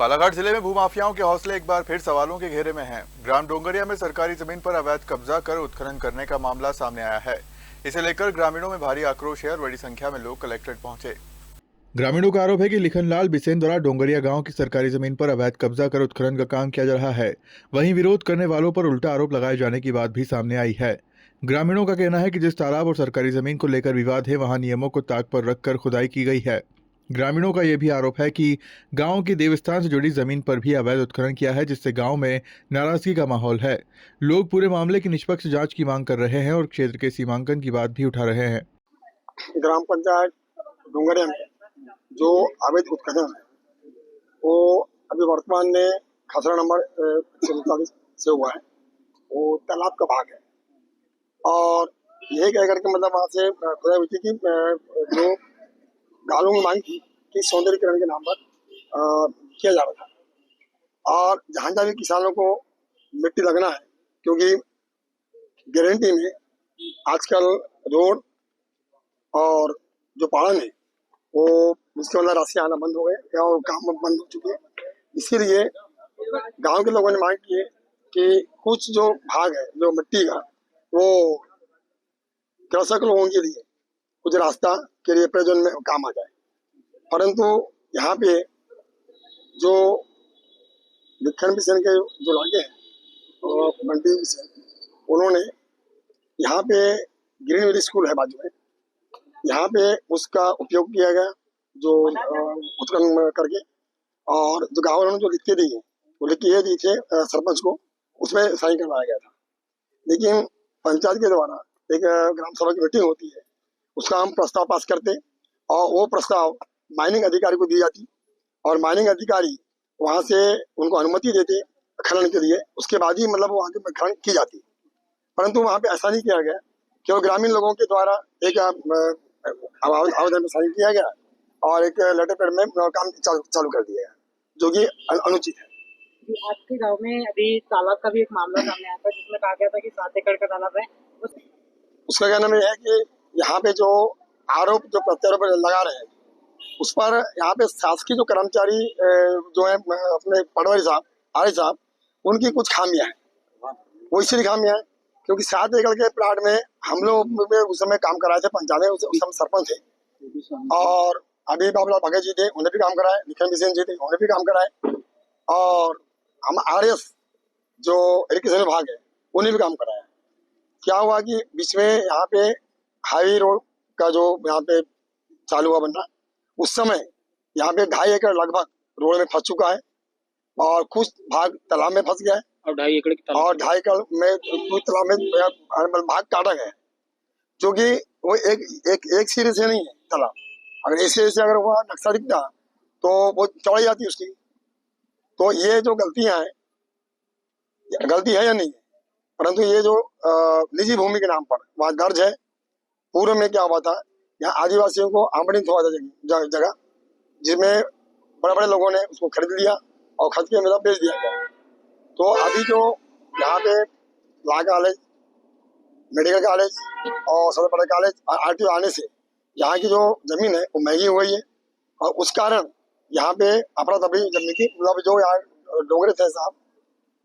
बालाघाट जिले में भूमाफियाओं के हौसले एक बार फिर सवालों के घेरे में हैं। ग्राम डोंगरिया में सरकारी जमीन पर अवैध कब्जा कर उत्खनन करने का मामला सामने आया है। इसे लेकर ग्रामीणों में भारी आक्रोश है और बड़ी संख्या में लोग कलेक्ट्रेट पहुंचे। ग्रामीणों का आरोप है कि लिखनलाल बिसेन द्वारा डोंगरिया गांव की सरकारी जमीन पर अवैध कब्जा कर उत्खनन का काम किया जा रहा है। वहीं विरोध करने वालों पर उल्टा आरोप लगाए जाने की बात भी सामने आई है। ग्रामीणों का कहना है कि जिस तालाब और सरकारी जमीन को लेकर विवाद है, वहां नियमों को ताक पर रखकर खुदाई की गई है। ग्रामीणों का यह भी आरोप है कि गांव की देवस्थान से जुड़ी जमीन पर भी अवैध उत्खनन किया है, जिससे गांव में नाराजगी का माहौल है। लोग पूरे मामले की निष्पक्ष जांच की मांग कर रहे हैं और क्षेत्र के सीमांकन की बात भी उठा रहे हैं। ग्राम पंचायत डोंगरिया में जो अवैध उत्खनन है वो अभी वर्तमान में खसरा नंबर 139 से हुआ है। वो तालाब का भाग है और यही कह करके मतलब वहाँ से खुदाई हुई थी कि जो गालों में मांग थी कि सौंदर्यीकरण के नाम पर किया जा रहा था। और जहाँ जहाँ भी किसानों को मिट्टी लगना है, क्योंकि गारंटी में आजकल रोड और जो पालन है वो उसके अंदर राशि आना बंद हो गए और काम बंद हो चुके हैं। इसीलिए गांव के लोगों ने मांग की है कि कुछ जो भाग है जो मिट्टी का वो कृषक लोगों के लिए कुछ रास्ता के लिए प्रयोजन में काम आ जाए। परंतु यहाँ पे जो लिखन बिसेन के जो लागे हैं बंटी बिसेन, उन्होंने यहाँ पे ग्रीन वैली स्कूल है बाजू में, यहाँ पे उसका उपयोग किया गया जो उत्खनन करके। और जो गाँव वालों ने जो लिख के दी है वो लिख के दी थे सरपंच को, उसमें साइन करवाया गया था। लेकिन पंचायत के द्वारा एक ग्राम सभा की मीटिंग होती है, उसका हम प्रस्ताव पास करते और वो प्रस्ताव माइनिंग अधिकारी को दी जाती और माइनिंग अधिकारी वहाँ से उनको अनुमति देते खनन के लिए। उसके बाद ही मतलब वहाँ की खनन की जाती। परंतु वहाँ पे ऐसा नहीं किया गया, केवल ग्रामीण लोगों के द्वारा एक आवेदन में साइन किया गया और एक लेटर पैड में काम चालू कर दिया गया, जो कि अनुचित है। आपके गांव में अभी तालाब का भी एक मामला सामने आया था जिसमें कहा गया था कि 7 एकड़ का तालाब है। उसका कहना में है कि यहाँ पे जो आरोप जो प्रत्यारोप लगा रहे हैं उस पर यहाँ पे शासकीय जो कर्मचारी जो है अपने पटवारी साहब आरए साहब, उनकी कुछ खामियां हैं। वो इसलिए खामियां है क्योंकि 7 एकड़ के प्लाट में हम लोग उस समय काम कराए थे पंचायत में, उस समय सरपंच थे। और अभी बाबूलाल भगत जी थे, उन्हें भी काम कराए। लिखन बिसेन जी थे, उन्हें भी काम कराए। और हम आरएस जो एजुकेशन विभाग है उन्हें भी काम कराया। क्या हुआ कि बीच में यहाँ पे हाईवे रोड का जो यहाँ पे चालू हुआ बनना, उस समय यहाँ पे 2.5 एकड़ लगभग रोड में फंस चुका है और कुछ भाग तालाब में फंस गया है और 2.5 एकड़ की और 2.5 एकड़ में कुछ तालाब में भाग काटा गया है, जो कि वो एक सिरे से नहीं है तालाब। अगर एक सिरे से अगर वहाँ नक्शा दिखता तो वो चौड़ी जाती उसकी। तो ये जो गलतियां हैं, गलती है या नहीं है, परंतु ये जो निजी भूमि के नाम पर वहाँ दर्ज है। पूर्व में क्या हुआ था, यहाँ आदिवासियों को आवंटित हुआ था जगह, जिसमें बड़े बड़े लोगों ने उसको खरीद लिया और खरीद के मतलब बेच दिया गया। तो अभी जो यहाँ पे लॉ कॉलेज, मेडिकल कॉलेज और सदर पढ़ाई कॉलेज और आरटीओ आने से यहाँ की जो जमीन है वो महंगी हुई है और उस कारण यहाँ पे अफरा तफरी जमीन की मतलब जो यहाँ डोंगरे थे साहब,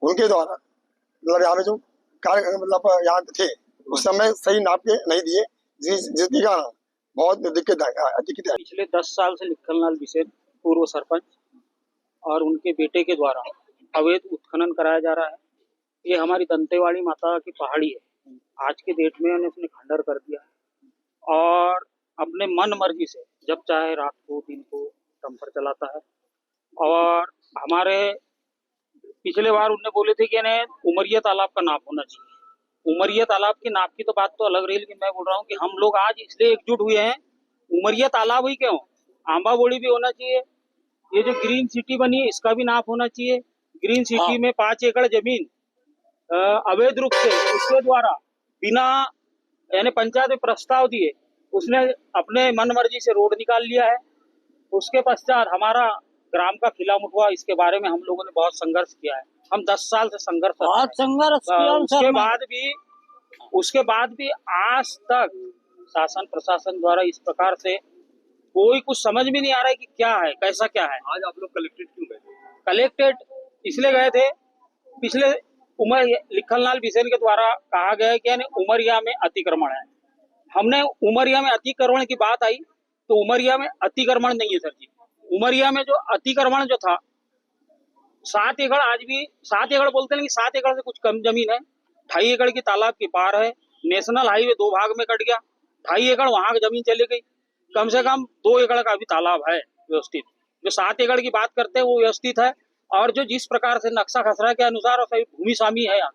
उनके द्वारा मतलब यहाँ पे जो कार्य मतलब यहाँ थे उस समय सही नाप के नहीं दिए, जिसके कारण बहुत दिक्कत है। पिछले 10 साल से लिखनलाल बिसेन पूर्व सरपंच और उनके बेटे के द्वारा अवैध उत्खनन कराया जा रहा है। ये हमारी दंतेवाड़ी माता की पहाड़ी है। आज के डेट में उसने खंडर कर दिया है और अपने मन मर्जी से जब चाहे रात को दिन को डंपर चलाता है। और हमारे पिछले बार उनने बोले थे कि उमरिया तालाब का नाप होना चाहिए। उमरिया तालाब की नाप की तो बात तो अलग रही, लेकिन मैं बोल रहा हूँ कि हम लोग आज इसलिए एकजुट हुए हैं, उमरिया तालाब ही क्यों, आंबा बोड़ी भी होना चाहिए। ये जो ग्रीन सिटी बनी है इसका भी नाप होना चाहिए। ग्रीन सिटी में 5 एकड़ जमीन अवैध रूप से उसके द्वारा बिना यानी पंचायत में प्रस्ताव दिए उसने अपने मन मर्जी से रोड निकाल लिया है। उसके पश्चात हमारा ग्राम का खिला मुठवा, इसके बारे में हम लोगों ने बहुत संघर्ष किया है। हम 10 साल से संघर्ष उसके बाद भी आज तक शासन प्रशासन द्वारा इस प्रकार से कोई कुछ समझ में नहीं आ रहा है कि क्या है, कैसा क्या है। आज आप लोग कलेक्ट्रेट क्यों गए? कलेक्टेड इसलिए गए थे, पिछले लिखनलाल बिसेन के द्वारा कहा गया है कि यानी उमरिया में अतिक्रमण है। हमने उमरिया में अतिक्रमण की बात आई तो उमरिया में अतिक्रमण नहीं है सर जी। उमरिया में जो अतिक्रमण जो था 7 एकड़, आज भी 7 एकड़ बोलते हैं लेकिन 7 एकड़ से कुछ कम जमीन है। 2.5 एकड़ की तालाब की पार है। नेशनल हाईवे 2 भाग में कट गया। 2.5 एकड़ वहां की जमीन चली गई। कम से कम 2 एकड़ का भी तालाब है व्यवस्थित। जो 7 एकड़ की बात करते हैं वो व्यवस्थित है। और जो जिस प्रकार से नक्शा खसरा के अनुसार और सभी भूमि स्वामी है यहाँ,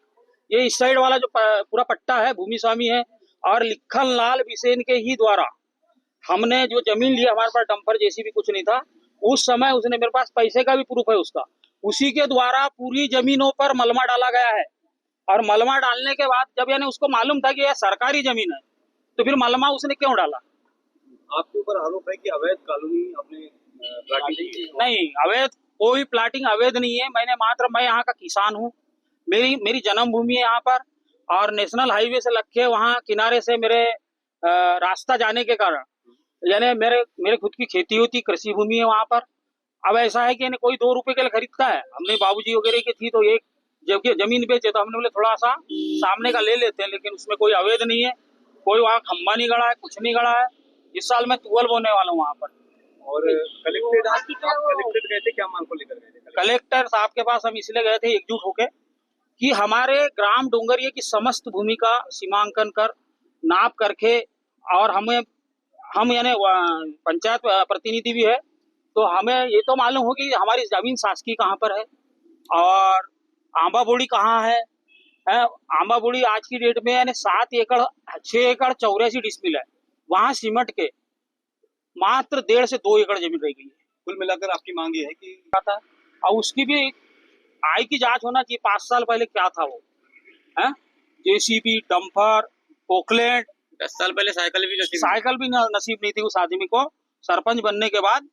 ये इस साइड वाला जो पूरा पट्टा है भूमि स्वामी है। और लिखनलाल बिसेन के ही द्वारा हमने जो जमीन लिया, हमारे पास डंपर जैसी भी कुछ नहीं था उस समय, उसने मेरे पास पैसे का भी प्रूफ है उसका। उसी के द्वारा पूरी जमीनों पर मलमा डाला गया है। और मलमा डालने के बाद जब यानी उसको मालूम था कि यह सरकारी जमीन है तो फिर मलमा उसने क्यों डाला? आपके ऊपर आरोप है कि अवैध कॉलोनी अपने प्लाटिंग नहीं, अवैध कोई प्लाटिंग अवैध नहीं है। मैं यहाँ का किसान हूँ। मेरी जन्मभूमि है यहाँ पर। और नेशनल हाईवे से लग के वहाँ किनारे से मेरे रास्ता जाने के कारण यानी मेरे खुद की खेती होती, कृषि भूमि है वहाँ पर। अब ऐसा है कि यानी कोई 2 रुपए के लिए खरीदता है। हमने बाबूजी वगैरह की थी तो एक जबकि जमीन बेचे तो हमने बोले थोड़ा सा सामने का ले लेते हैं, लेकिन उसमें कोई अवैध नहीं है। कोई वहाँ खंबा नहीं गड़ा है, कुछ नहीं गड़ा है। इस साल मैं तुअल बोने वाला हूँ वहाँ पर। और कलेक्टेड गए थे, क्या मांग को लेकर गए थे? कलेक्टर साहब के पास हम इसलिए गए थे एकजुट होके कि हमारे ग्राम डोंगरिया की समस्त भूमि का सीमांकन कर नाप करके, और हम यानी पंचायत प्रतिनिधि भी है तो हमें ये तो मालूम हो कि हमारी जमीन शासकीय कहाँ पर है और आंबा बोड़ी कहाँ है। आंबा बोड़ी आज की डेट में यानी 6 एकड़ 84 डिसमिल है। वहाँ सिमट के मात्र 1.5 से 2 एकड़ जमीन रह गई है। कुल मिलाकर आपकी मांग ये है कि और उसकी भी आय की जांच होना चाहिए। 5 साल पहले क्या था वो, जेसीबी, डंपर, पोकलेट। 10 साल पहले साइकिल भी नसीब नहीं थी उस आदमी को। सरपंच बनने के बाद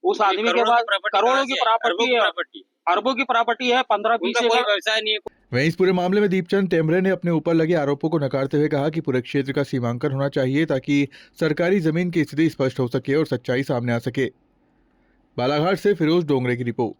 उस आदमी के बाद करोड़ों की प्रॉपर्टी है, अरबों की प्रॉपर्टी है। 15-20 एकड़ व्यवसाय नहीं है। वहीं इस पूरे मामले में दीपचंद टेमरे ने अपने ऊपर लगे आरोपों को नकारते हुए कहा कि पूरे क्षेत्र का सीमांकन होना चाहिए ताकि सरकारी जमीन की स्थिति स्पष्ट हो सके और सच्चाई सामने आ सके। बालाघाट से फिरोज डोंगरे की रिपोर्ट।